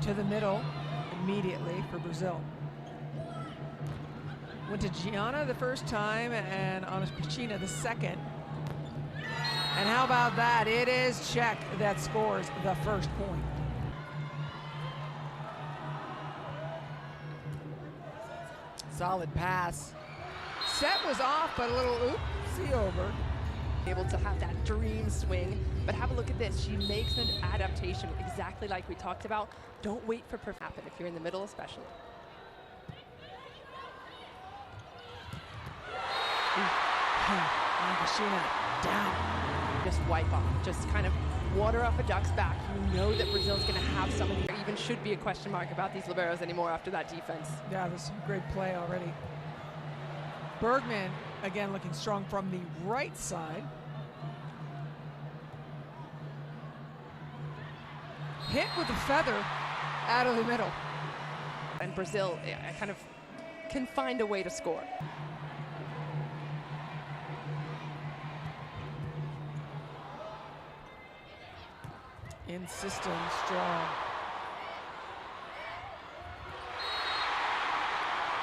to the middle immediately for Brazil. Went to Gianna the first time and Ana Cristina the second. And how about that? It is Czech that scores the first point. Solid pass. Set was off, but a little oopsie over. Able to have that dream swing, but have a look at this. She makes an adaptation exactly like we talked about. Don't wait for perfect to happen if you're in the middle, especially. Cristina down. Just wipe off, just kind of water off a duck's back. You know that Brazil's going to have some. There even should be a question mark about these liberos anymore after that defense. Yeah, there's some great play already. Bergman, again, looking strong from the right side. Hit with a feather out of the middle. And Brazil kind of can find a way to score. Insistent, strong.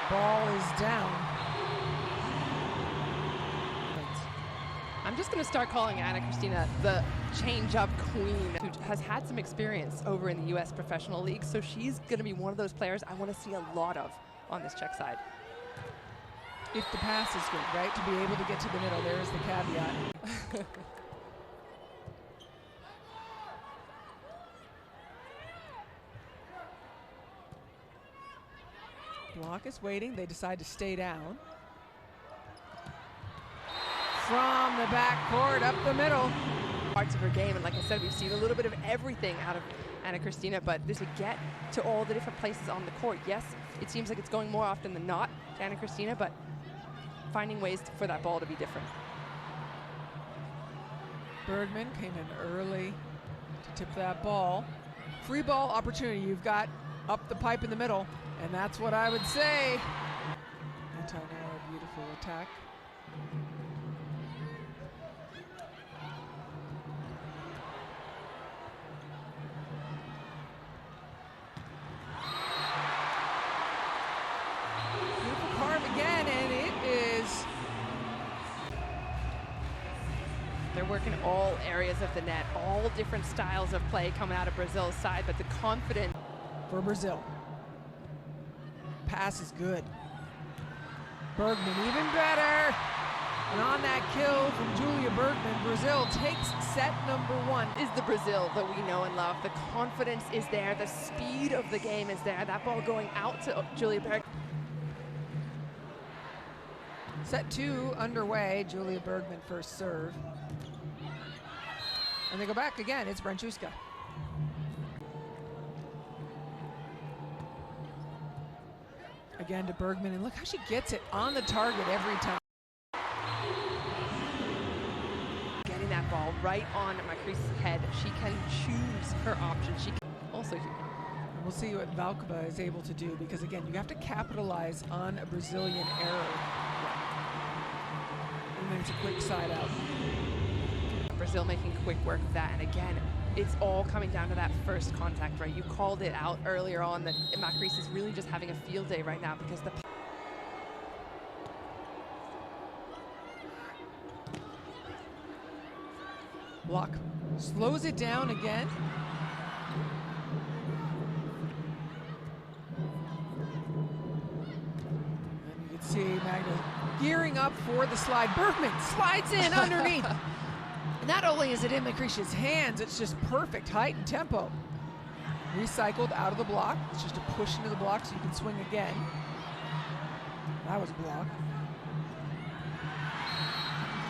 Ball is down. I'm just going to start calling Ana Cristina the change-up queen, who has had some experience over in the U.S. Professional League, so she's going to be one of those players I want to see a lot of on this Czech side. If the pass is good, right? To be able to get to the middle, there is the caveat. Block is waiting. They decide to stay down. From the backcourt, up the middle. Parts of her game, and like I said, we've seen a little bit of everything out of Ana Cristina, but to get to all the different places on the court, yes, it seems like it's going more often than not to Ana Cristina, but finding ways for that ball to be different. Bergman came in early to tip that ball. Free ball opportunity. You've got up the pipe in the middle, and that's what I would say. Antonio, beautiful attack. Beautiful carve again, and it is. They're working all areas of the net, all different styles of play coming out of Brazil's side, but the confidence for Brazil. Pass is good. Bergman even better. And on that kill from Julia Bergman, Brazil takes set number 1. Is the Brazil that we know and love. The confidence is there. The speed of the game is there. That ball going out to Julia Bergman. Set 2 underway. Julia Bergman first serve. And they go back again. It's Brancuska. Again to Bergman, and look how she gets it on the target every time. Getting that ball right on Macris's head. She can choose her options. She can also here. And we'll see what Valkova is able to do, because again, you have to capitalize on a Brazilian error. And then it's a quick side out. Brazil making quick work of that, and again, it's all coming down to that first contact, right? You called it out earlier on that Macris is really just having a field day right now because the block slows it down again. And you can see Magda gearing up for the slide. Bergman slides in underneath. Not only is it in Macris's hands, it's just perfect height and tempo. Recycled out of the block. It's just a push into the block so you can swing again. That was a block.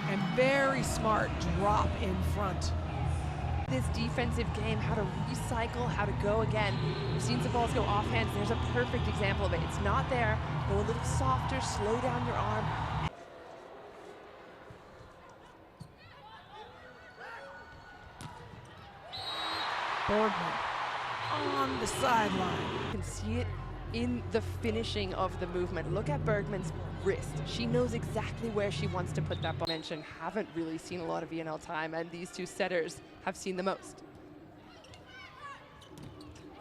And very smart drop in front. This defensive game, how to recycle, how to go again. We've seen some balls go off hands. There's a perfect example of it. It's not there. Go a little softer, slow down your arm. Bergman on the sideline. You can see it in the finishing of the movement. Look at Bergman's wrist. She knows exactly where she wants to put that ball. Haven't really seen a lot of VNL time, and these two setters have seen the most.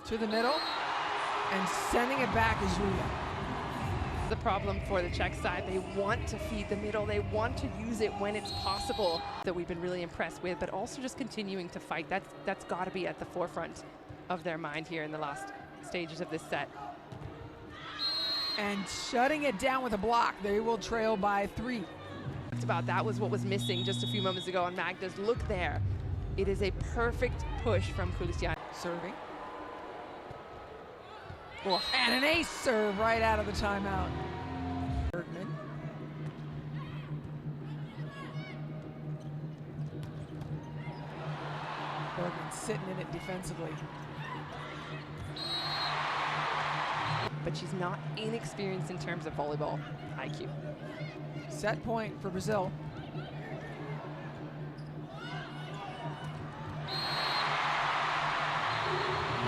to the middle and sending it back is Julia. The problem for the Czech side, they want to feed the middle, they want to use it when it's possible, that we've been really impressed with, but also just continuing to fight. That's got to be at the forefront of their mind here in the last stages of this set. And shutting it down with a block. They will trail by 3. About that was what was missing just a few moments ago on Magda's. Look there. It is a perfect push from Kulisian. Serving. Oh. And an ace serve right out of the timeout. Bergman. Bergman sitting in it defensively. But she's not inexperienced in terms of volleyball IQ. Set point for Brazil.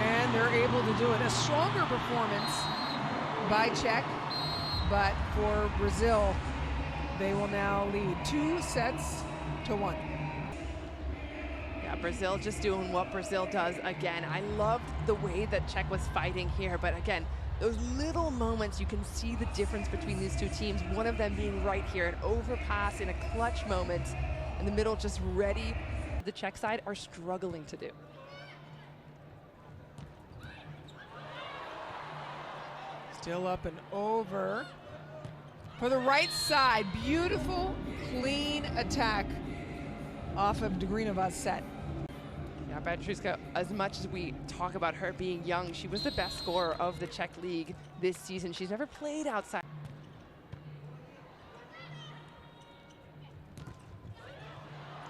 And they're able to do it. A stronger performance by Czech, but for Brazil, they will now lead 2-1. Yeah, Brazil just doing what Brazil does again. I loved the way that Czech was fighting here, but again, those little moments, you can see the difference between these two teams. One of them being right here, an overpass in a clutch moment, in the middle just ready. The Czech side are struggling to do. Still up and over. For the right side, beautiful, clean attack off of Dogrinova's set. Yeah, Petruska, as much as we talk about her being young, she was the best scorer of the Czech league this season. She's never played outside.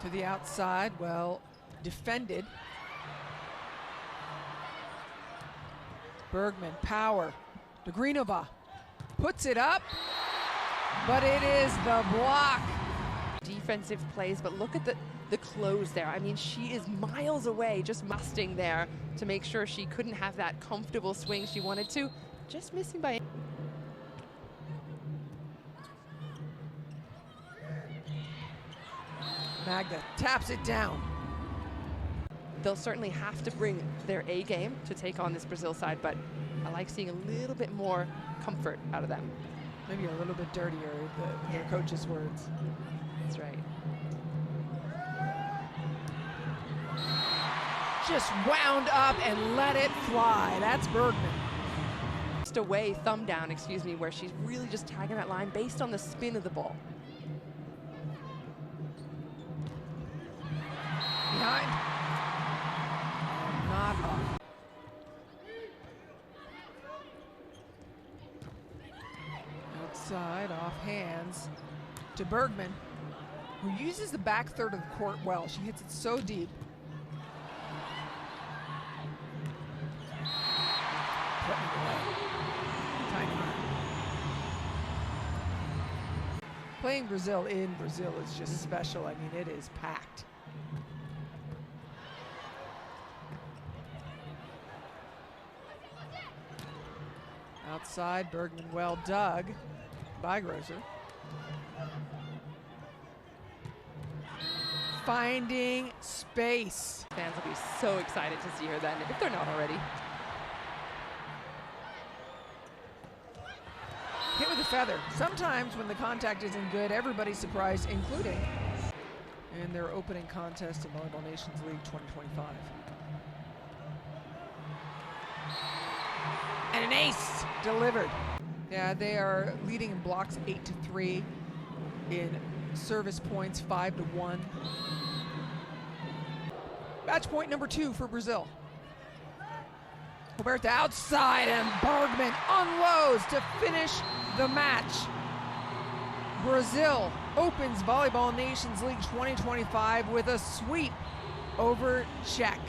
To the outside, well defended. Bergman, power. Dogrinova puts it up, but it is the block. Defensive plays, but look at the close there. I mean, she is miles away, just musting there to make sure she couldn't have that comfortable swing she wanted to. Just missing by. Magda taps it down. They'll certainly have to bring their A game to take on this Brazil side, but I like seeing a little bit more comfort out of them. Maybe a little bit dirtier, their coach's words. That's right. Just wound up and let it fly. That's Bergman. Just away, thumb down, excuse me, where she's really just tagging that line based on the spin of the ball. Behind. Not up. Outside, off hands to Bergman, who uses the back third of the court well. She hits it so deep. Putting it away. Tiny mark. Playing Brazil in Brazil is just special. I mean, it is packed. Outside, Bergman well dug by Grosser. Finding space. Fans will be so excited to see her then, if they're not already. Hit with a feather. Sometimes when the contact isn't good, everybody's surprised, including in their opening contest in Volleyball Nations League 2025. And an ace delivered. Yeah, they are leading in blocks 8-3, in service points 5-1. Match point number 2 for Brazil. Huberta outside and Bergman unloads to finish the match. Brazil opens Volleyball Nations League 2025 with a sweep over Czech.